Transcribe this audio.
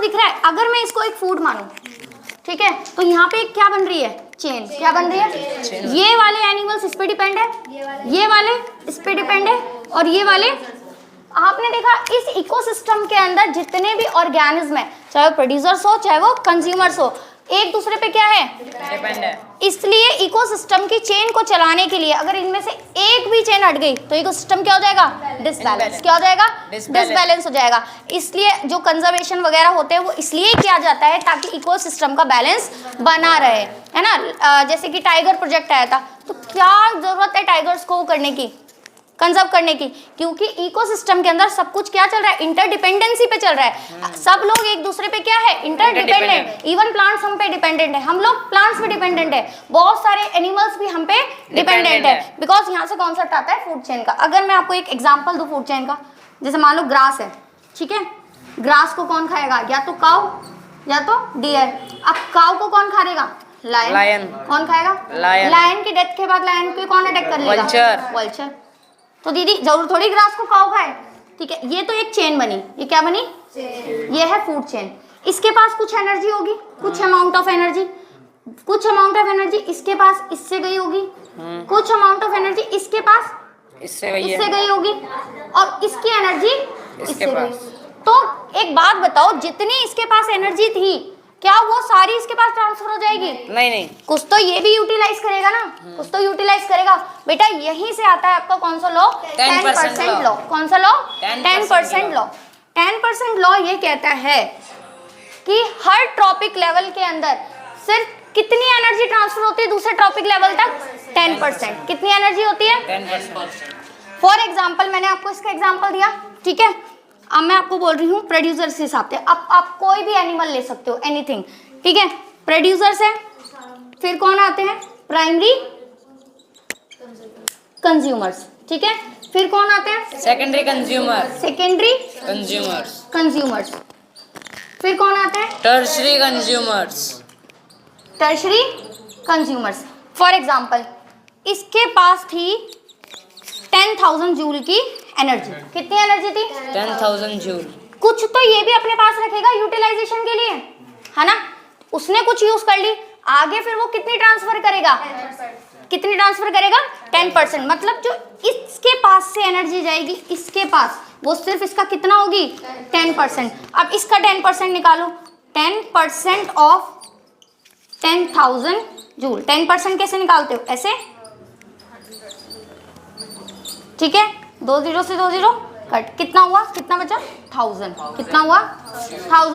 दिख रहा है? अगर मैं इसको एक फूड मानूं, ठीक है, तो यहाँ पे क्या बन रही है? चेन। क्या बन रही है? ये वाले एनिमल्स इस पे डिपेंड है, ये वाले इस पे डिपेंड है, और ये वाले। आपने देखा इस इकोसिस्टम के अंदर जितने भी ऑर्गेनिज्म है, चाहे वो प्रोड्यूसर्स हो चाहे वो कंज्यूमर्स हो, एक दूसरे पे क्या है? डिपेंड है। इसलिए इकोसिस्टम की चेन को चलाने के लिए अगर इनमें से एक भी चेन हट गई तो इकोसिस्टम क्या हो जाएगा? डिसबैलेंस। क्या हो जाएगा? डिसबैलेंस हो जाएगा। इसलिए जो कंजर्वेशन वगैरह होते हैं वो इसलिए किया जाता है ताकि इकोसिस्टम का बैलेंस बना रहे, है ना। जैसे कि टाइगर प्रोजेक्ट आया था, तो क्या जरूरत है टाइगर्स को करने की, कंजर्व करने की? क्योंकि इकोसिस्टम के अंदर सब कुछ क्या चल रहा है? इंटरडिपेंडेंसी पे चल रहा है। सब लोग एक दूसरे पे क्या है? इंटरडिपेंडेंट। इवन प्लांट्स हम पे डिपेंडेंट है, हम लोग प्लांट्स पे डिपेंडेंट है, बहुत सारे एनिमल्स भी हम पे डिपेंडेंट है। बिकॉज यहाँ से कॉन्सेप्ट आता है फूड चेन का। अगर मैं आपको एक एग्जाम्पल दूं फूड चेन का, जैसे मान लो ग्रास है, ठीक है, ग्रास को कौन खाएगा? या तो काऊ या तो डियर। अब काऊ को कौन खाएगा? लायन। कौन खाएगा? लायन की डेथ के बाद लायन को कौन अटैक कर लेगा? वल्चर। तो दीदी जरूर थोड़ी ग्रास को काऊ खाए, ठीक है। ये तो एक चेन बनी। ये क्या बनी? ये है फूड चेन। इसके पास कुछ एनर्जी होगी, कुछ अमाउंट ऑफ एनर्जी, कुछ अमाउंट ऑफ एनर्जी इसके पास इससे गई होगी, कुछ अमाउंट ऑफ एनर्जी इसके पास इससे गई होगी, और इसकी एनर्जी इससे गई। तो एक बात बताओ, जितनी इसके पास एनर्जी थी क्या वो सारी इसके पास ट्रांसफर हो जाएगी? नहीं। कुछ तो ये भी यूटिलाइज करेगा ना, कुछ तो यूटिलाइज करेगा। बेटा यहीं से आता है आपका कौन सा लॉ? 10% लॉ। कौन सा लॉ? 10% लॉ। 10% लॉ ये कहता है कि हर ट्रॉपिक लेवल के अंदर सिर्फ कितनी एनर्जी ट्रांसफर होती है दूसरे ट्रॉपिक लेवल तक? 10%। कितनी एनर्जी होती है? 10%। फॉर एग्जाम्पल मैंने आपको इसका एग्जाम्पल दिया, ठीक है। अब मैं आपको बोल रही हूँ प्रोड्यूसर से हिसाब से। अब आप कोई भी एनिमल ले सकते हो, एनीथिंग, ठीक है। प्रोड्यूसर्स है, फिर कौन आते हैं? प्राइमरी कंज्यूमर्स, ठीक है। फिर कौन आते हैं? Secondary consumers. फिर कौन आते हैं? Tertiary consumers. फॉर एग्जाम्पल इसके पास थी 10,000 जूल की एनर्जी। कितनी एनर्जी थी? 10,000 जूल। कुछ तो ये भी अपने पास रखेगा यूटिलाइजेशन के लिए, है ना। उसने कुछ यूज कर ली, आगे फिर वो कितनी ट्रांसफर करेगा? कितनी ट्रांसफर करेगा? 10%। मतलब जो इसके पास से एनर्जी जाएगी इसके पास, वो सिर्फ इसका कितना होगी? 10%। अब इसका 10% निकालो। 10% ऑफ 10,000 जूल। 10% कैसे निकालते हो? ऐसे, ठीक है। 2 0 से 2 0 कट। कितना हुआ? कितना बचा? 1000। कितना हुआ? 1000।